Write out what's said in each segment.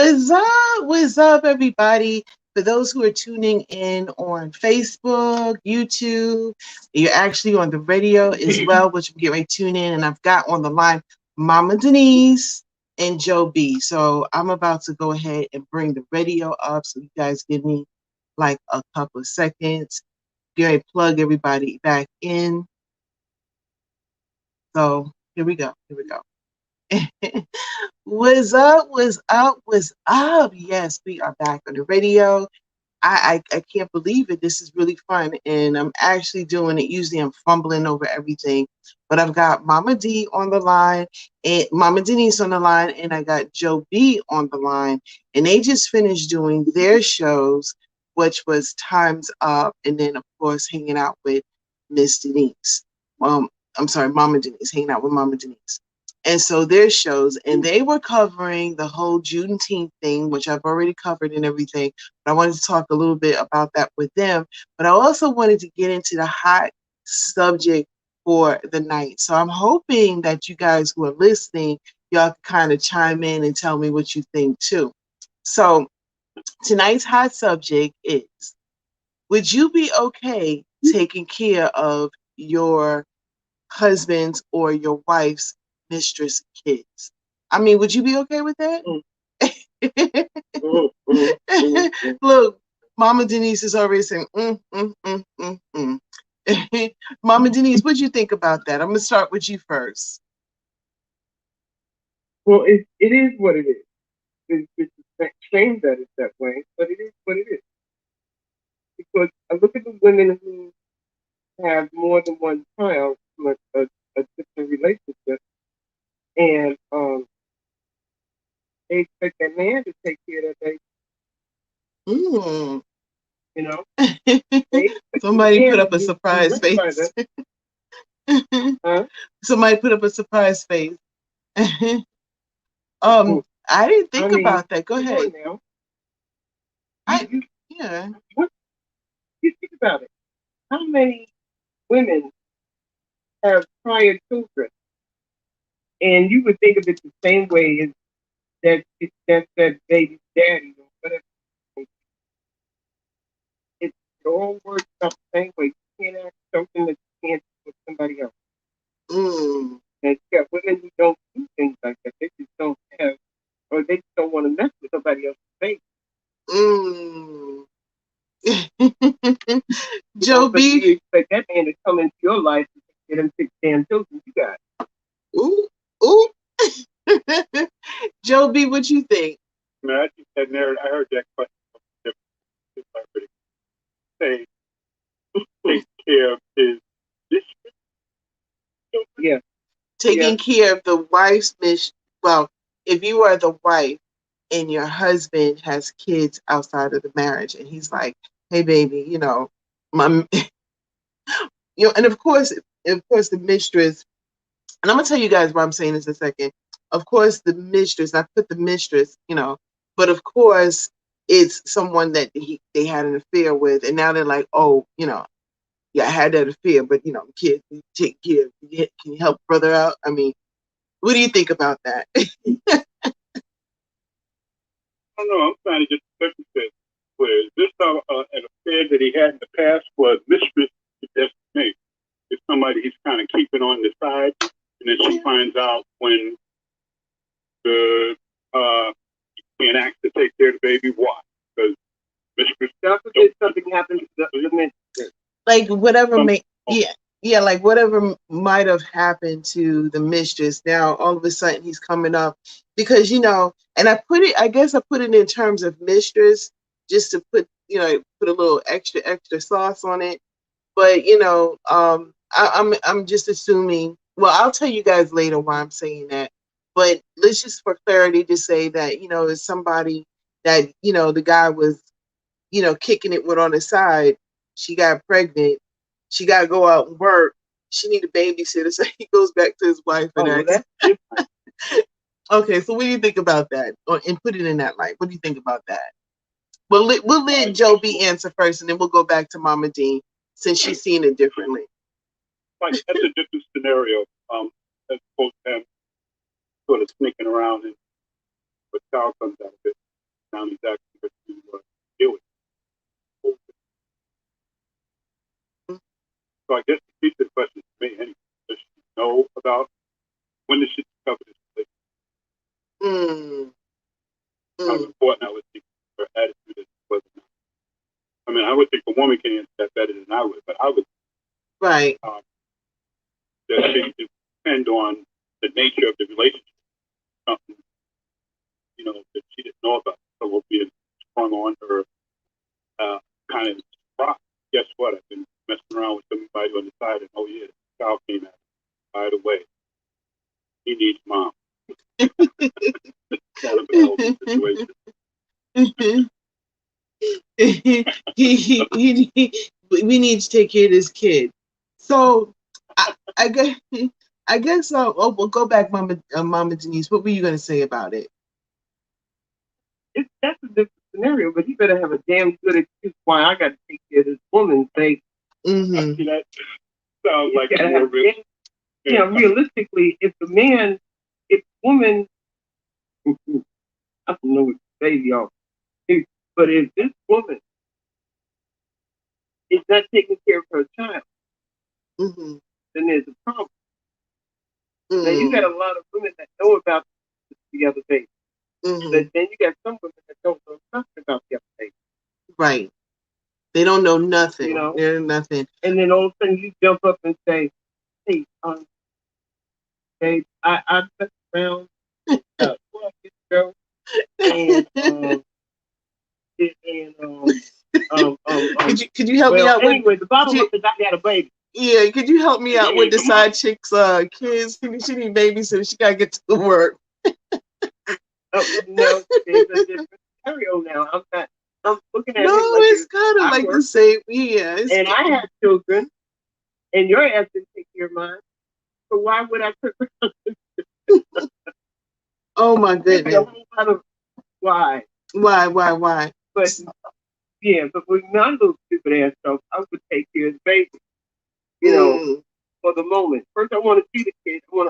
What's up? What's up, everybody? For those who are tuning in on Facebook, YouTube, you're actually on the radio as well, which we get ready to tune in. And I've got on the line Mama Denise and Joe B. So I'm about to go ahead and bring the radio up. So you guys give me like a couple of seconds. Get ready to plug everybody back in. So here we go. Here we go. What's up? What's up? What's up? Yes, we are back on the radio. I can't believe it. This is really fun. And I'm actually doing it. Usually I'm fumbling over everything. But I've got Mama D on the line and Mama Denise on the line, and I got Joe B on the line. And they just finished doing their shows, which was Time's Up, and then of course hanging out with Miss Denise. I'm sorry, Mama Denise, hanging out with Mama Denise. And so their shows, and they were covering the whole Juneteenth thing, which I've already covered and everything. But I wanted to talk a little bit about that with them. But I also wanted to get into the hot subject for the night. So I'm hoping that you guys who are listening, y'all can kind of chime in and tell me what you think too. So tonight's hot subject is, would you be okay taking care of your husband's or your wife's mistress kids? I mean, would you be okay with that? Look, Mama Denise is already saying, Mama Denise, what do you think about that? I'm going to start with you first. Well, it is what it is. It's a shame that it's that way, but it is what it is. Because I look at the women who have more than one child from a different relationship, and they expect that man to take care of that baby. Mm. You know, somebody put up a surprise face. Huh? Somebody put up a surprise face. I didn't think about that. Go ahead. Now. Yeah. What you think about it? How many women have prior children, and you would think of it the same way as that's that baby's daddy or whatever. It all works out the same way. You can't ask something that you can't do with somebody else. Mm. And you got women who don't do things like that. They just don't have, or they just don't want to mess with somebody else's baby. Mm. Joe B. You expect that man to come into your life and get him 6 damn children you got. Ooh, ooh. Joe B, what you think? Man, I just had narrative. I heard that question say, take care of his district. Yeah. Taking care of the wife's mission. Well, if you are the wife and your husband has kids outside of the marriage, and he's like, "Hey, baby, my," and of course, the mistress. And I'm gonna tell you guys why I'm saying this in a second. Of course, the mistress. I put the mistress, but of course, it's someone that they had an affair with, and now they're like, oh, yeah, I had that affair, but kid, you take care. Can you help brother out? I mean, what do you think about that? I don't know. I'm trying to get the circumstance. Where this an affair that he had in the past was mistress? That's me. It's somebody he's kind of keeping on the side, and then she finds out when the being asked to take care of the baby. Why? Because mistress. Something happens to the mistress. Like whatever like whatever might have happened to the mistress. Now all of a sudden he's coming up because and I guess I put it in terms of mistress just to put put a little extra sauce on it. But I'm just assuming. Well, I'll tell you guys later why I'm saying that. But let's just for clarity just say that it's somebody that the guy was kicking it with on the side. She got pregnant. She got to go out and work. She need a babysitter, so he goes back to his wife and asks. Okay, so what do you think about that? And put it in that light. What do you think about that? We'll let Joe B answer first, and then we'll go back to Mama Dean since she's seen it differently. Like that's a different scenario. As opposed to him sort of sneaking around and the child comes out of it. down exactly what to deal with. So I guess the key to the question to me, anyway, does she know about when did she discover this relationship? Mm. How Mm. important I would think her attitude is wasn't. I mean, I would think a woman can answer that better than I would, but I would Right. that she depend on the nature of the relationship, something that she didn't know about. So will be sprung on her, kind of rock. Guess what? I've been messing around with somebody on the side, and oh yeah, the child came out. By the way, he needs mom. Kind of an elder situation. We need to take care of this kid. So I guess we'll go back, Mama Denise. What were you going to say about it? That's a different scenario, but you better have a damn good excuse why I got to take care of this woman. Say, Mm-hmm. That sounds like more real. Realistically, if the man, if the woman, I don't know what to say, y'all, but if this woman is not taking care of her child, Mm-hmm. then there's a problem. Now you got Mm-hmm. a lot of women that know about the other baby, but then you got some women that don't know nothing about the other baby. Right. They don't know nothing. You know, They're nothing. and then all of a sudden you jump up and say, "Hey, babe, I messed around, well, this girl, and could you help me well, out with? anyway, the bottom up is I got a baby. Yeah, could you help me out with the side chick's kids? She need babysitter. She gotta get to work. No, there's a different scenario now. I'm looking at No, it like it's kind of I like work the same. Yeah, and I have children, and your ass didn't take care of mine. So why would I put oh my There'd be a goodness. whole lot of why? Why? But yeah, but with my little stupid ass stuff, I would take care of the baby, Mm. for the moment. First, I want to see the kid. I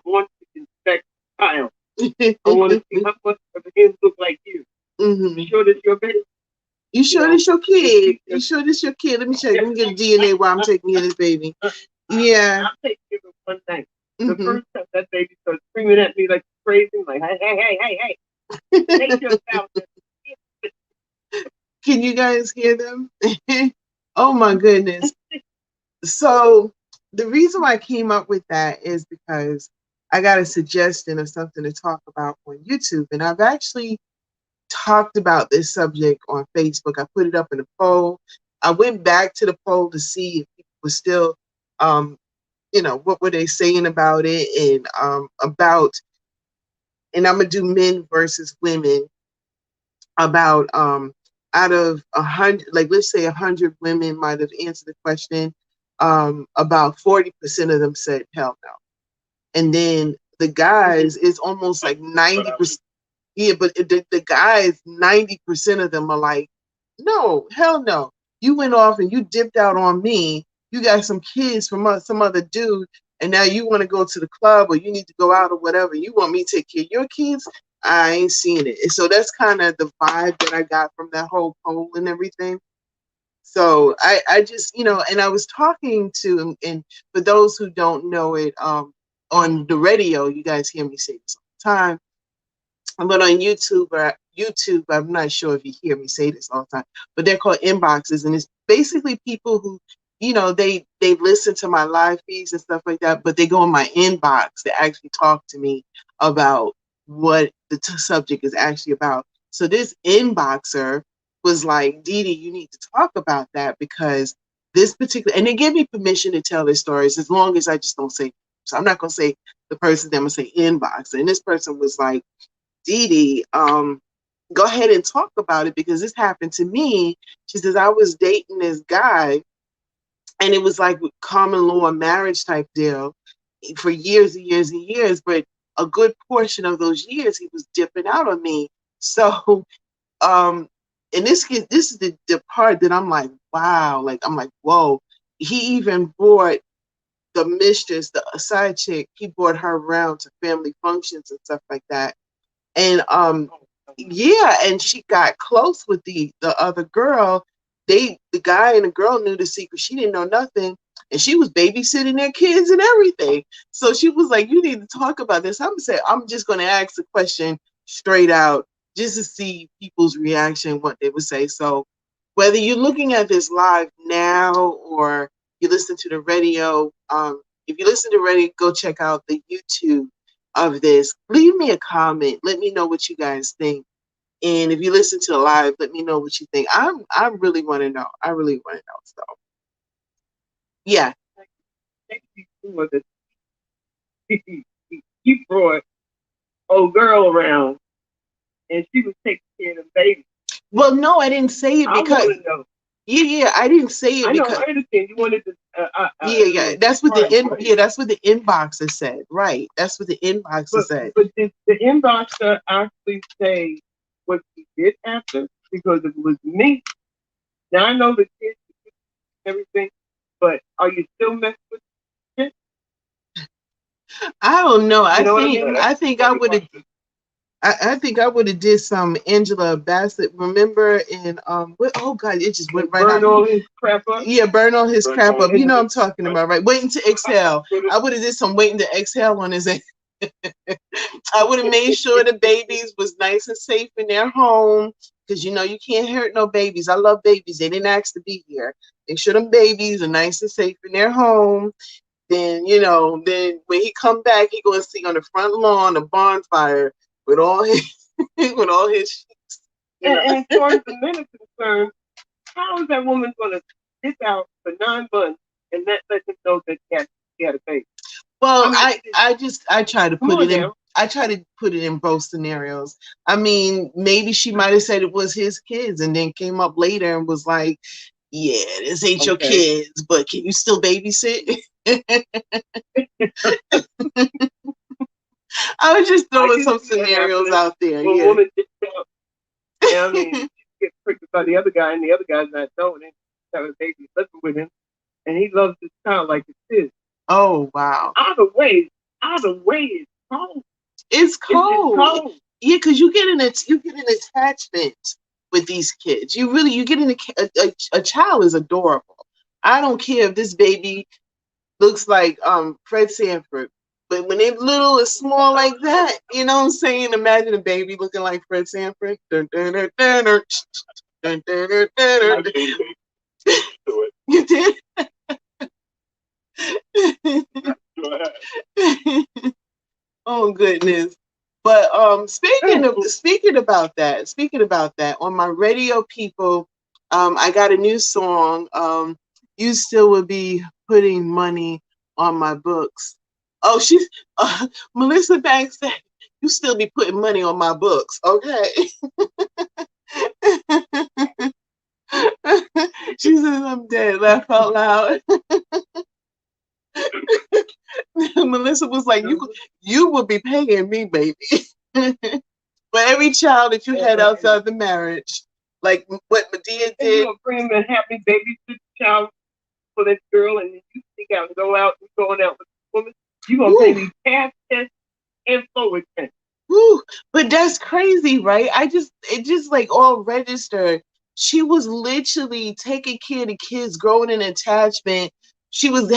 want to inspect the child. I want to see how much of him look like you. Mm-hmm. You sure this your baby? You sure this your kid? You sure this your kid? Let me check. Let me get a DNA while I'm taking care of this baby. Yeah. I'll take care of one thing. The Mm-hmm. first time that baby starts screaming at me like crazy, like, hey, take yourself. Can you guys hear them? Oh my goodness. So the reason why I came up with that is because I got a suggestion of something to talk about on YouTube. And I've actually talked about this subject on Facebook. I put it up in a poll. I went back to the poll to see if people were still, what were they saying about it, and and I'm gonna do men versus women, about out of 100, like let's say 100 women might have answered the question, about 40% of them said hell no, and then the guys is almost like 90%. Yeah, but the guys, 90% of them are like, no, hell no. You went off and you dipped out on me. You got some kids from some other dude, and now you want to go to the club or you need to go out or whatever. You want me to take care of your kids? I ain't seen it. And so that's kind of the vibe that I got from that whole poll and everything. So I just, and I was talking to, and for those who don't know it, on the radio, you guys hear me say this all the time, but on YouTube, I'm not sure if you hear me say this all the time, but they're called inboxes, and it's basically people who, they listen to my live feeds and stuff like that, but they go in my inbox to actually talk to me about what the subject is actually about. So this inboxer was like, Dee Dee, you need to talk about that because this particular, and they gave me permission to tell their stories as long as I just don't say. So I'm not gonna say the person. I'm gonna say inbox, and this person was like, Dee Dee, go ahead and talk about it because this happened to me. She says, I was dating this guy, and it was like common law marriage type deal for years and years and years. But a good portion of those years, he was dipping out on me. So, and this is the part that I'm like, wow, like I'm like, whoa. He even brought the mistress, the side chick, he brought her around to family functions and stuff like that. And yeah, and she got close with the other girl. The guy and the girl knew the secret. She didn't know nothing, and she was babysitting their kids and everything. So she was like, "You need to talk about this." I'm saying, I'm just going to ask the question straight out, just to see people's reaction, what they would say. So whether you're looking at this live now or you listen to the radio, if you listen to radio, go check out the YouTube of this. Leave me a comment. Let me know what you guys think. And if you listen to the live, let me know what you think. I really want to know. I really want to know. So yeah. Thank you for the he brought old girl around and she was taking care of the baby. Well, no, I didn't say it I because want to know. yeah, I didn't say it I know, because I understand. You wanted to. yeah. That's what the Right, right. yeah, that's what the inboxer said. Right. That's what the inboxer But said. did the inboxer actually say what she did after? Because if it was me, now I know the kids and everything, but are you still messing with kids? I don't know. You know what I mean? I think I would have I think I would have did some Angela Bassett. Remember in what, oh god, it just went And right burn out. all his crap up. Yeah, burn all his crap up. You And know what I'm talking about, right? Waiting to exhale. I would have did some waiting to exhale on his. I would have made sure the babies was nice and safe in their home because you know you can't hurt no babies. I love babies. They didn't ask to be here. Make sure them babies are nice and safe in their home. Then you know, then when he come back, he gonna see on the front lawn a bonfire with all his with all his sheets. You know. and as far as the men are concerned, how is that woman going to sit out for 9 months and let them know that she had a baby? Well, I mean, I try to come put on it in. now. I try to put it in both scenarios. I mean, maybe she might have said it was his kids and then came up later and was like, yeah, this ain't your Okay. kids, but can you still babysit? I was just I throwing can some see that scenarios happening. out there. When a Yeah. woman gets out, I mean, she gets pregnant by the other guy, and the other guy's not knowing it. Have a baby living with him, and he loves his child like it's his. Oh wow. Either way, it's cold. It's It's cold. cold. Yeah, because you get an attachment with these kids. You really you get a child is adorable. I don't care if this baby looks like Fred Sanford. But when they're little and small like that, you know what I'm saying? Imagine a baby looking like Fred Sanford. Dun, dun, dun, dun, dun, dun, dun, dun, dun, dun. You did? Oh goodness. But speaking about that, on my radio people, I got a new song. You still would be putting money on my books. Oh, she's Melissa Banks said you still be putting money on my books, okay? She says I'm dead. Laugh out loud. Melissa was like, you will be paying me, baby. For every child that you had outside the marriage, like what Medea And you did. gonna bring him a happy baby child for this girl, and then you sneak out and go out and going out with this woman. You gonna pay Woo, me past tense and forward tense. woo. But that's crazy, right? It just like all registered. She was literally taking care of the kids, growing an attachment. She was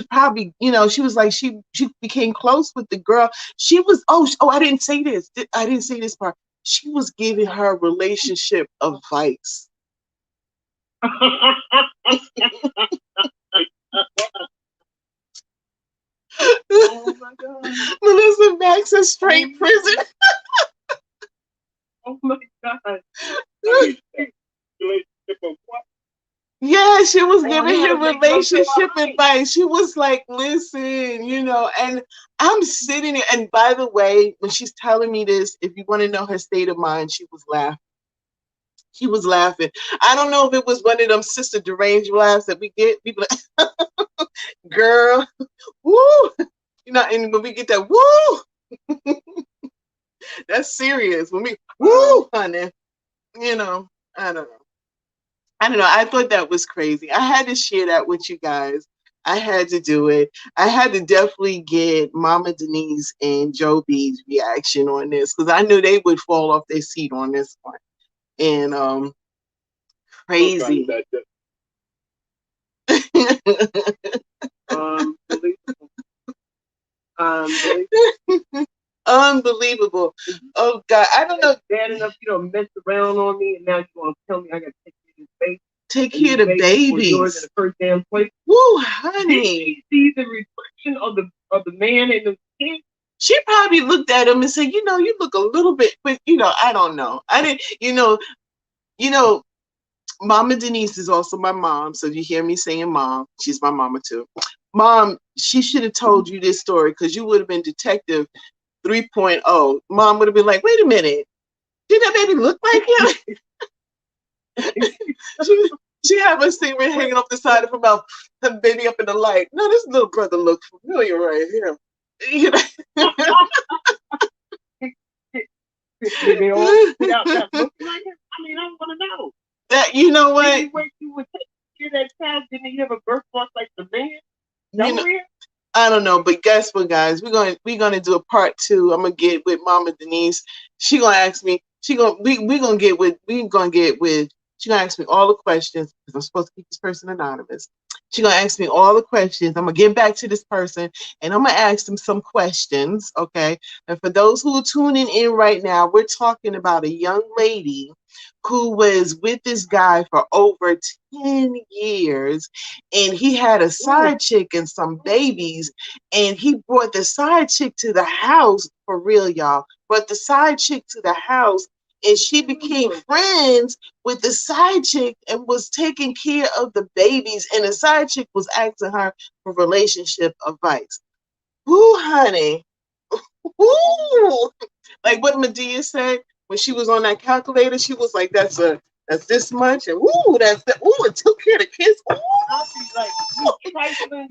probably, you know, she was like, she became close with the girl. She was, I didn't say this. I didn't say this part. She was giving her relationship advice. Oh my god. Melissa Max is straight prison. Oh my god. Yeah, she was On giving how him to make love to relationship our life. advice. She was like, listen, you know, and I'm sitting there. And by the way, when she's telling me this, if you want to know her state of mind, she was laughing. She was laughing. I don't know if it was one of them sister deranged laughs that we get. People like, girl, woo. You know, and when we get that woo, that's serious. When we woo, honey, you know, I don't know. I don't know. I thought that was crazy. I had to share that with you guys. I had to do it. I had to definitely get Mama Denise and Joe B's reaction on this because I knew they would fall off their seat on this one. And crazy. Unbelievable. Oh God, I don't know. Bad enough you don't mess around on me, and now you want to tell me I got to take care of this baby. Take care of the babies. Yours in the first damn place. Woo, honey. Did she see the reflection of the man and the kid? She probably looked at him and said, "You know, you look a little bit, but you know, I don't know. I didn't, you know." Mama Denise is also my mom, so you hear me saying mom. She's my mama too. Mom, she should have told you this story because you would have been Detective 3.0. Mom would have been like, wait a minute, did that baby look like him? she have a cigarette hanging off the side of her mouth, her baby up in the light. No, this little brother look familiar right here. You know? They all put out that looking like him. I mean, I want to know. That you know what? You would take care of that child. Didn't he have a birth mark like the man? I don't know, but guess what, guys? We're gonna do a part 2. I'm gonna get with Mama Denise. She gonna ask me. She gonna we gonna get with. She gonna ask me all the questions because I'm supposed to keep this person anonymous. She gonna ask me all the questions. I'm gonna get back to this person and I'm gonna ask them some questions. Okay. And for those who are tuning in right now, we're talking about a young lady who was with this guy for over 10 years, and he had a side chick and some babies, and he brought the side chick to the house, for real, y'all, brought the side chick to the house, and she became friends with the side chick and was taking care of the babies, and the side chick was asking her for relationship advice. Ooh, honey. Ooh. Like what Medea said when she was on that calculator, she was like, that's this much, and ooh, that's that. Ooh, it took care of the kids. Ooh. Trifling.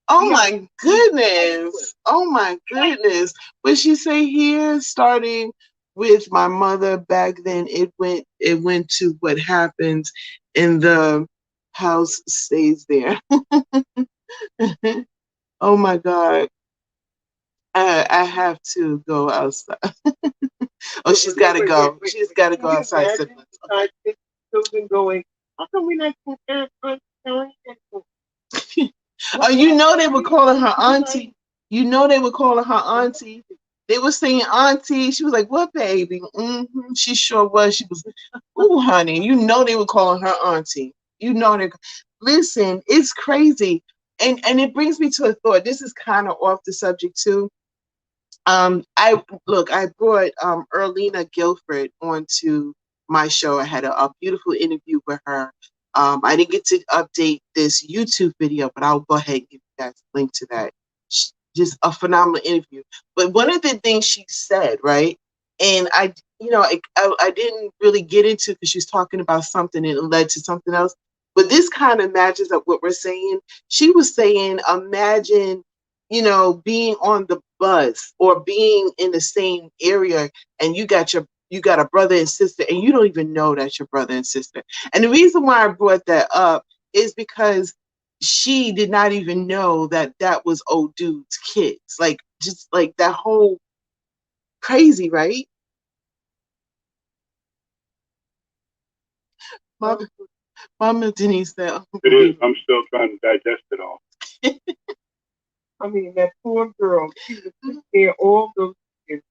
Oh my goodness. Oh my goodness. What she say here, starting with my mother back then, it went to what happens in the house stays there. Oh my God. I have to go outside. Oh, she's got to go. She's got to go outside. Children going, how come we not Oh, you know they were calling her auntie. You know they were calling her auntie. They were saying auntie. She was like, what, baby? Mm-hmm. She sure was. She was, ooh, honey. You know they were calling her auntie. You know they. Listen, it's crazy. And it brings me to a thought. This is kind of off the subject too. I brought Erlina Guilford onto my show. I had a beautiful interview with her. I didn't get to update this YouTube video, but I'll go ahead and give you guys a link to that. Just a phenomenal interview. But one of the things she said, right, and I didn't really get into because she was talking about something and it led to something else. But this kind of matches up what we're saying. She was saying, imagine, being on the bus or being in the same area and you got a brother and sister and you don't even know that's your brother and sister. And the reason why I brought that up is because she did not even know that was old dude's kids. Like, just like that whole crazy, right? Mama Denise said, it is. I'm still trying to digest it all. I mean, that poor girl, she was sitting there all those years.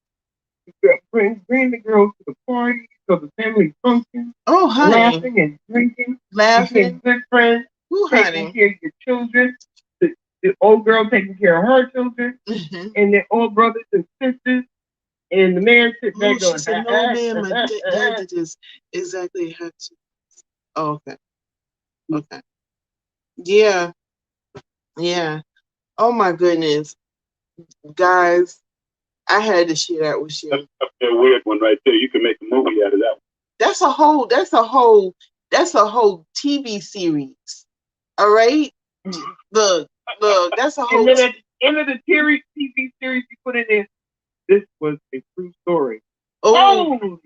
Bring the girls to the party, to the family function. Oh, honey. Laughing and drinking. Laughing. Good friends. Ooh, taking care of your children. The old girl taking care of her children. Mm-hmm. And they're all brothers and sisters. And the man sitting there going, she said, no, man, my dad just exactly had to. Oh, okay. Okay. Yeah. Yeah. Oh, my goodness. Guys, I had to share that with you. That's a weird one right there. You can make a movie out of that one. That's a whole TV series. All right? Look, that's a whole. And then at the end of the TV series, you put in there, this was a true story. Oh.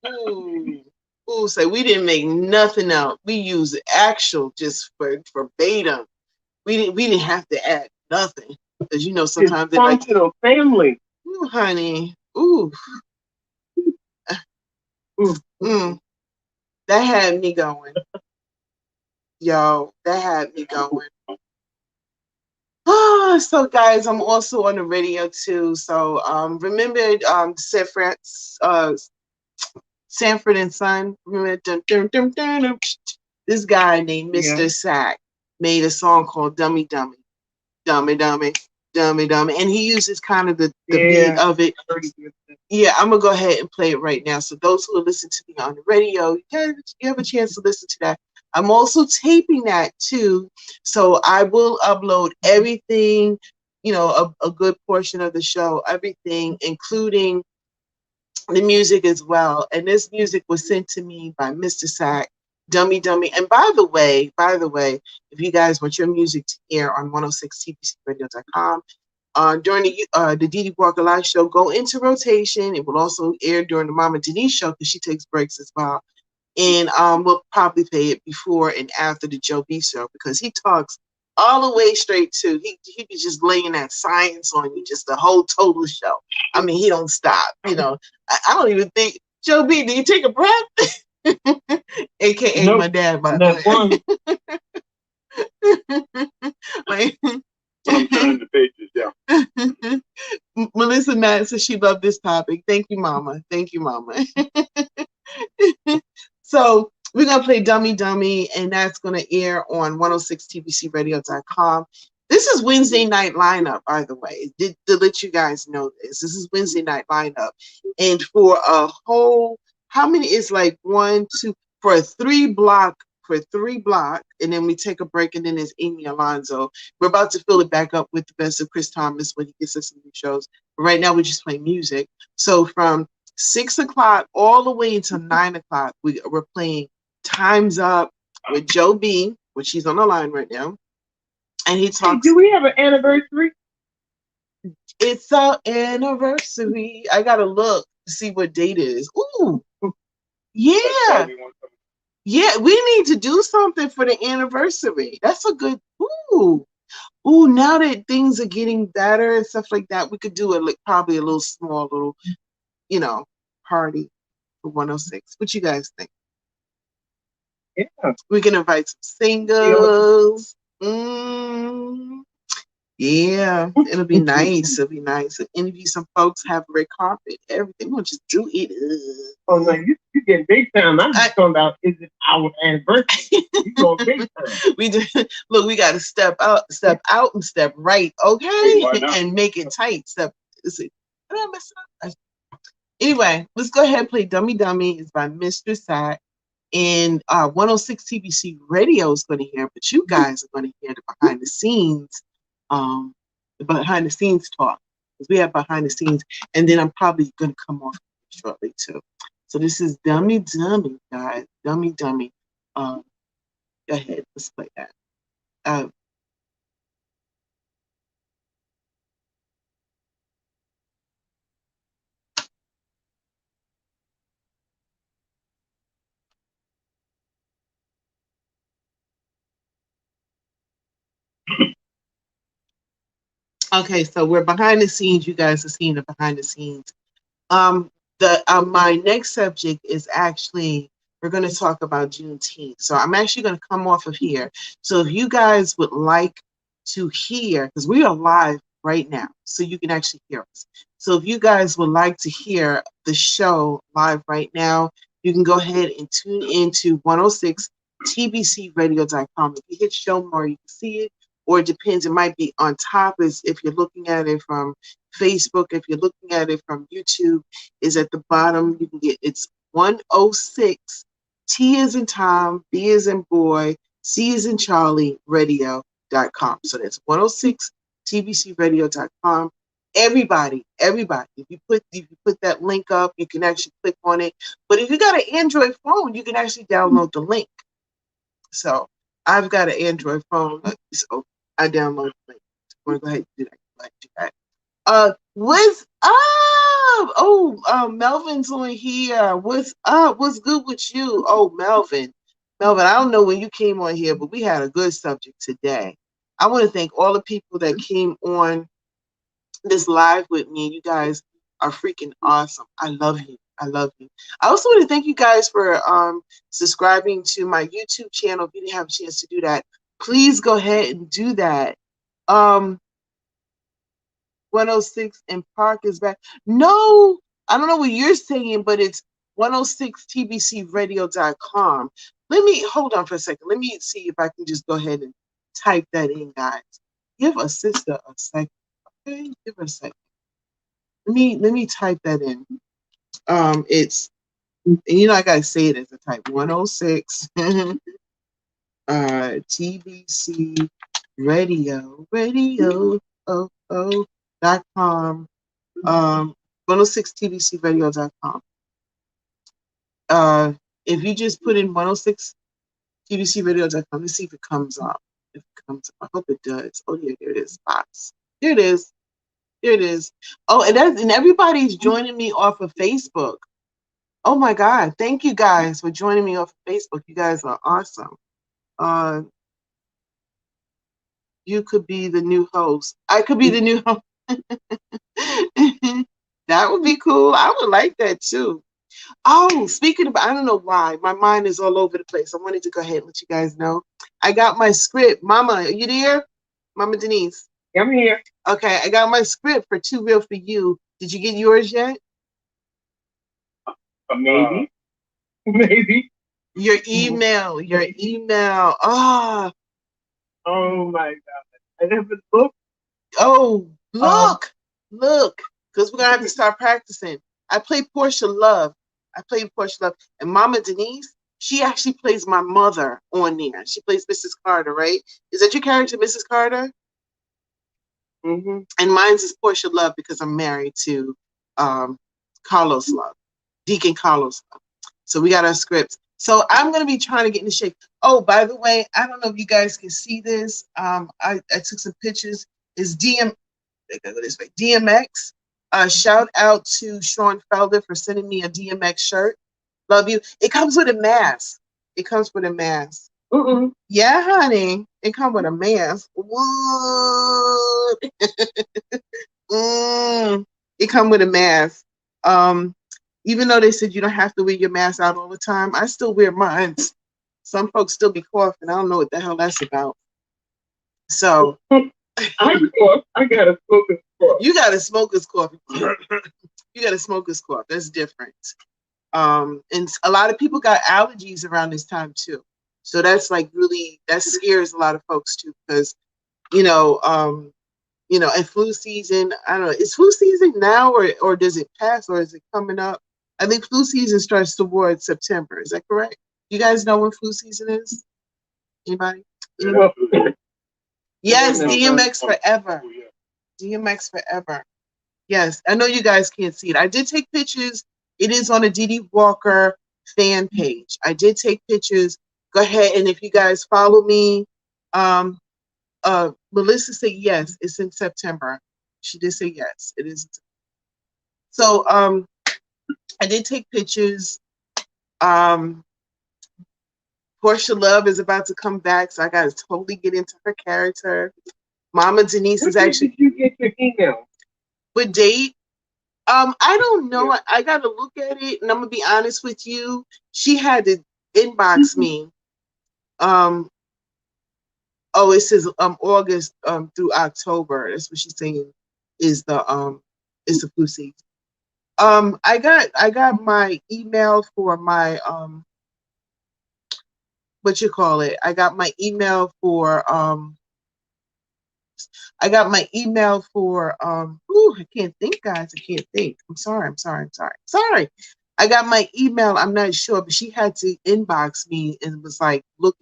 Ooh. Ooh, say we didn't make nothing out. We used actual just for verbatim. We didn't have to add nothing. Because you know sometimes they're like functional family. ooh, honey. Ooh. That had me going. Yo, that had me going. So guys, I'm also on the radio too. So remember Sanford and Son? Remember this guy named Mr. Sack made a song called Dummy Dummy. Dummy Dummy. Dummy Dummy. And he uses kind of the beat of it. Yeah, I'm gonna go ahead and play it right now. So those who listen to me on the radio, you have a chance to listen to that. I'm also taping that too. So I will upload everything, you know, a good portion of the show, everything, including the music as well. And this music was sent to me by Mr. Sack, Dummy Dummy. And by the way, if you guys want your music to air on 106tbcradio.com, during the Dee Dee Walker Live show, go into rotation. It will also air during the Mama Denise show because she takes breaks as well. And we'll probably play it before and after the Joe B show because he talks all the way straight to he be just laying that science on you, just the whole total show. I mean, he don't stop. You know, I don't even think Joe B. Do you take a breath? AKA nope. My dad, by the way. I'm turning the pages down. Melissa Matt says she loved this topic. Thank you, Mama. Thank you, Mama. So we're going to play Dummy Dummy, and that's going to air on 106tbcradio.com. This is Wednesday night lineup, by the way, to let you guys know this. This is Wednesday night lineup. And for a whole, how many is like 1, 2, for a 3-block, and then we take a break, and then there's Amy Alonso. We're about to fill it back up with the best of Chris Thomas when he gets us some new shows. But right now, we just play music. So from 6 o'clock all the way until 9 o'clock, we're playing Time's Up with Joe B, which he's on the line right now. And he talks. Hey, do we have an anniversary? It's our anniversary. I got to look to see what date it is. Ooh. Yeah. Yeah, we need to do something for the anniversary. That's a good, ooh, now that things are getting better and stuff like that, we could do it like probably a little small, party for 106. What you guys think? Yeah. We can invite some singles. Yeah, it'll be nice. It'll be nice. Interview some folks, have a red carpet, everything. We'll just do it. Oh no, you getting big time. I'm just talking about, is it our anniversary? You going big time. We do. Look, we got to step out, and step right, okay, and make it tight. Step. Did I mess up? Anyway, let's go ahead and play Dummy Dummy. It's by Mr. Sack. And 106 TBC Radio is going to hear, but you guys are going to hear the behind the scenes talk, because we have behind the scenes, and then I'm probably going to come off shortly too. So this is Dummy Dummy, guys. Dummy Dummy. Go ahead, let's play that. Okay, so we're behind the scenes. You guys are seeing the behind the scenes. My next subject is actually, we're going to talk about Juneteenth. So I'm actually going to come off of here. So if you guys would like to hear, because we are live right now, so you can actually hear us. So if you guys would like to hear the show live right now, you can go ahead and tune into 106tbcradio.com. If you hit show more, you can see it. Or it depends, it might be on top as if you're looking at it from Facebook. If you're looking at it from YouTube, is at the bottom. You can get, it's 106 T as in Tom, B as in boy, C as in Charlie, radio.com. So that's 106tbcradio.com. Everybody, if you put that link up, you can actually click on it. But if you got an Android phone, you can actually download the link. So I've got an Android phone, so I downloaded the link. I'm going to go ahead and do that. What's up? Oh, Melvin's on here. What's up? What's good with you? Oh, Melvin. Melvin, I don't know when you came on here, but we had a good subject today. I want to thank all the people that came on this live with me. You guys are freaking awesome. I love you. I love you. I also want to thank you guys for subscribing to my YouTube channel. If you didn't have a chance to do that, please go ahead and do that. 106 and Park is back. No, I don't know what you're saying, but it's 106tbcradio.com. Let me hold on for a second. Let me see if I can just go ahead and type that in, guys. Give a sister a second. Okay, give her a second. Let me type that in. It's, you know, I gotta say it as a type 106 TBC radio.com 106tbcradio.com. If you just put in 106tbcradio.com, let's see if it comes up. If it comes up, I hope it does. Oh yeah, there it is. Box. There it is. There it is. Oh, and everybody's joining me off of Facebook. Oh my God. Thank you guys for joining me off of Facebook. You guys are awesome. You could be the new host. I could be the new host. That would be cool. I would like that too. Oh, speaking of, I don't know why. My mind is all over the place. I wanted to go ahead and let you guys know. I got my script. Mama, are you there? Mama Denise. I'm here. Okay, I got my script for Too Real for You. Did you get yours yet? Maybe. Maybe. Your email. Your email. Oh. Oh my God. I never looked. Oh, look. Look. Because we're going to have to start practicing. I play Portia Love. I play Portia Love. And Mama Denise, she actually plays my mother on there. She plays Mrs. Carter, right? Is that your character, Mrs. Carter? Mm-hmm. And mine's is Portia Love because I'm married to Carlos Love, Deacon Carlos Love. So we got our scripts. So I'm going to be trying to get in shape. Oh, by the way, I don't know if you guys can see this. I took some pictures. It's DMX. Shout out to Sean Felder for sending me a DMX shirt. Love you. It comes with a mask. It comes with a mask. Mm-mm. Yeah, honey. It comes with a mask. What? It comes with a mask. Even though they said you don't have to wear your mask out all the time, I still wear mine. Some folks still be coughing. I don't know what the hell that's about. So I got a smoker's cough. You got a smoker's cough. You got a smoker's cough. That's different. And a lot of people got allergies around this time too. So that's like really, that scares a lot of folks too, because and flu season, I don't know, is flu season now or does it pass or is it coming up? I think flu season starts towards September. Is that correct? You guys know when flu season is? Anybody? Yes, DMX forever. DMX forever. Yes, I know you guys can't see it. I did take pictures. It is on a Dee Walker fan page. I did take pictures. Go ahead, and if you guys follow me, Melissa said yes, it's in September. She did say yes, it is. So I did take pictures. Portia Love is about to come back, so I got to totally get into her character. Mama Denise is actually. Did you get your email? What date? I don't know. I got to look at it, and I'm gonna be honest with you. She had to inbox me. It says August through October. That's what she's saying is the flu season. I got my email for my what you call it. I got my email for I can't think, guys. I can't think. I'm sorry. I got my email. I'm not sure, but she had to inbox me and was like, look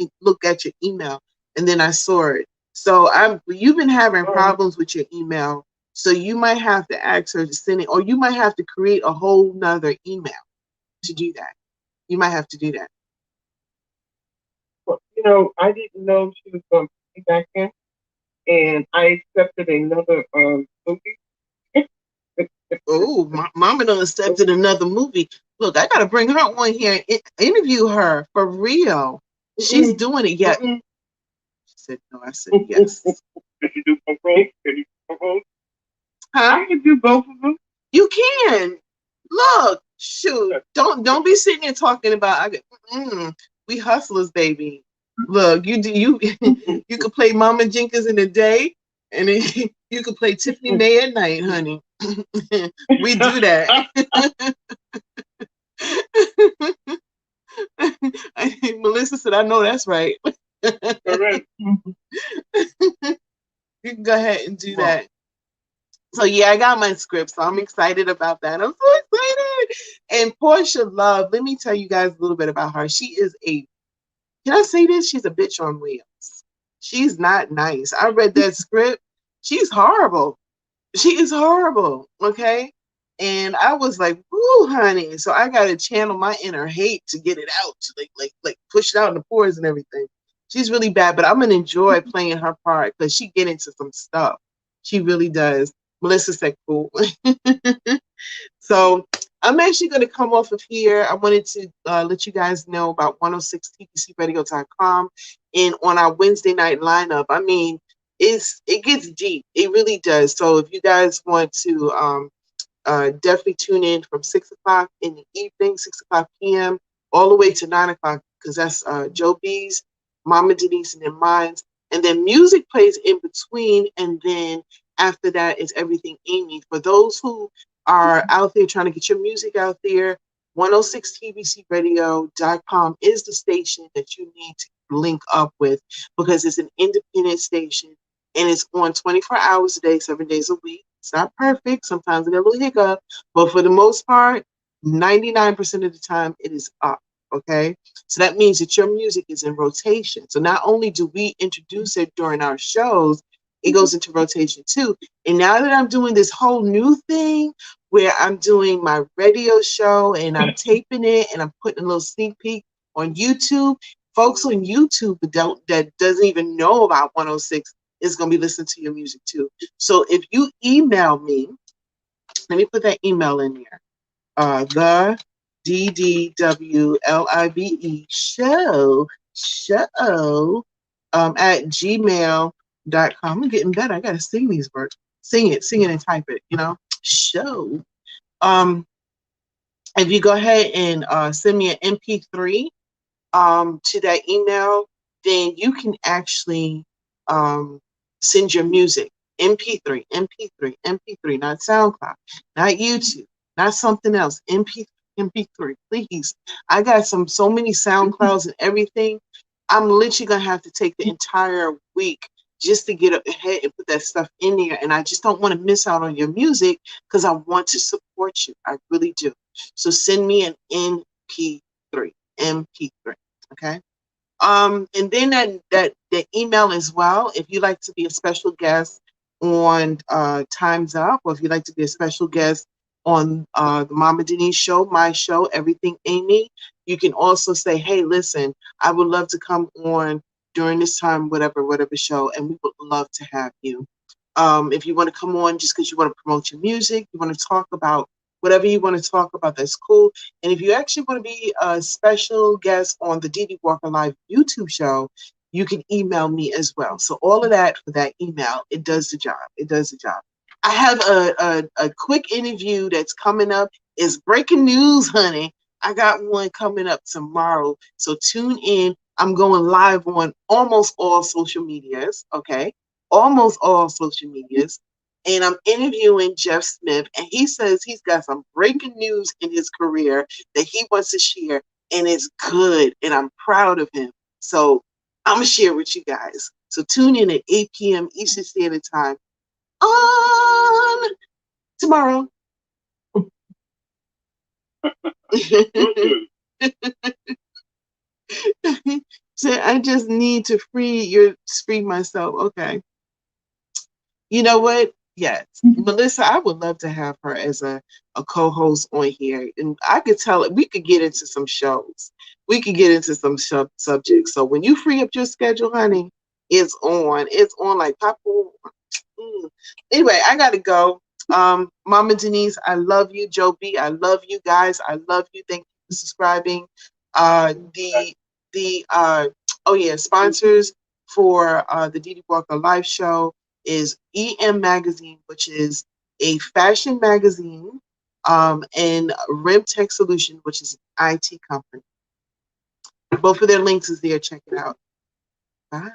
at your email. And then I saw it. So you've been having problems with your email. So you might have to ask her to send it, or you might have to create a whole nother email to do that. You might have to do that. Well, I didn't know she was going to be back in, and I accepted another movie. Oh, Mama done accepted another movie. Look, I gotta bring her on here and interview her for real. She's doing it yet. She said no. I said yes. Can you do both roles? Can you do both roles? Huh? I can do both of them. You can. Look, shoot. Don't be sitting there talking about we hustlers, baby. Look, you you could play Mama Jenkins in the day, and then you could play Tiffany May at night, honey. We do that. Melissa said, "I know that's right." Correct. You can go ahead and do that. So yeah, I got my script, so I'm excited about that. I'm so excited. And Portia Love, let me tell you guys a little bit about her. She is can I say this? She's a bitch on wheels. She's not nice. I read that script. She's horrible. She is horrible. Okay. And I was like, "Ooh, honey." So I got to channel my inner hate to get it out, to like push it out in the pores and everything. She's really bad, but I'm gonna enjoy playing her part because she get into some stuff. She really does. Melissa said, "Cool." So I'm actually going to come off of here. I wanted to let you guys know about 106tbcradio.com and on our Wednesday night lineup. I mean, it gets deep. It really does. So if you guys want to definitely tune in from 6 o'clock in the evening, 6 o'clock p.m., all the way to 9 o'clock, because that's Joe B's, Mama Denise, and then mine's. And then music plays in between. And then after that is Everything Amy. For those who are out there trying to get your music out there, 106tbcradio.com is the station that you need to link up with because it's an independent station and it's on 24 hours a day, 7 days a week. It's not perfect. Sometimes I get a little hiccup, but for the most part, 99% of the time, it is up. Okay. So that means that your music is in rotation. So not only do we introduce it during our shows, it goes into rotation too. And now that I'm doing this whole new thing where I'm doing my radio show and I'm taping it and I'm putting a little sneak peek on YouTube, folks on YouTube that doesn't even know about 106 is going to be listening to your music too. So if you email me, let me put that email in there. The DDWLIVE show at gmail.com. I'm getting better. I gotta sing these words. Sing it and type it, show. If you go ahead and send me an MP3 to that email, then you can actually send your music. MP3, MP3, MP3, not SoundCloud, not YouTube, not something else. MP3, please. I got so many SoundClouds and everything. I'm literally gonna have to take the entire week just to get ahead and put that stuff in there. And I just don't want to miss out on your music because I want to support you. I really do. So send me an MP3. MP3. Okay. And then that email as well. If you'd like to be a special guest on Time's Up, or if you'd like to be a special guest on the Mama Denise show, my show, Everything Amy, you can also say, "Hey, listen, I would love to come on during this time, whatever show, and we would love to have you." If you want to come on just because you want to promote your music, you want to talk about whatever you want to talk about, that's cool. And if you actually want to be a special guest on the Dee Walker Live YouTube show, you can email me as well. So all of that for that email, it does the job. It does the job. I have a quick interview that's coming up. It's breaking news, honey. I got one coming up tomorrow. So tune in. I'm going live on almost all social medias. Okay. Almost all social medias. And I'm interviewing Jeff Smith, and he says he's got some breaking news in his career that he wants to share, and it's good, and I'm proud of him. So I'm going to share with you guys. So tune in at 8 p.m. Eastern Standard Time on tomorrow. So I just need to free myself. Okay. You know what? Yes. Melissa, I would love to have her as a co-host on here. And I could tell it, we could get into some shows. We could get into some subjects. So when you free up your schedule, honey, it's on. It's on like popcorn. Anyway, I got to go. Mama Denise, I love you. Joe B, I love you guys. I love you. Thank you for subscribing. The oh yeah, sponsors for the Dee Dee Walker Live Show is EM Magazine, which is a fashion magazine, and RemTek Solutions, which is an IT company. Both of their links is there. Check it out. Bye.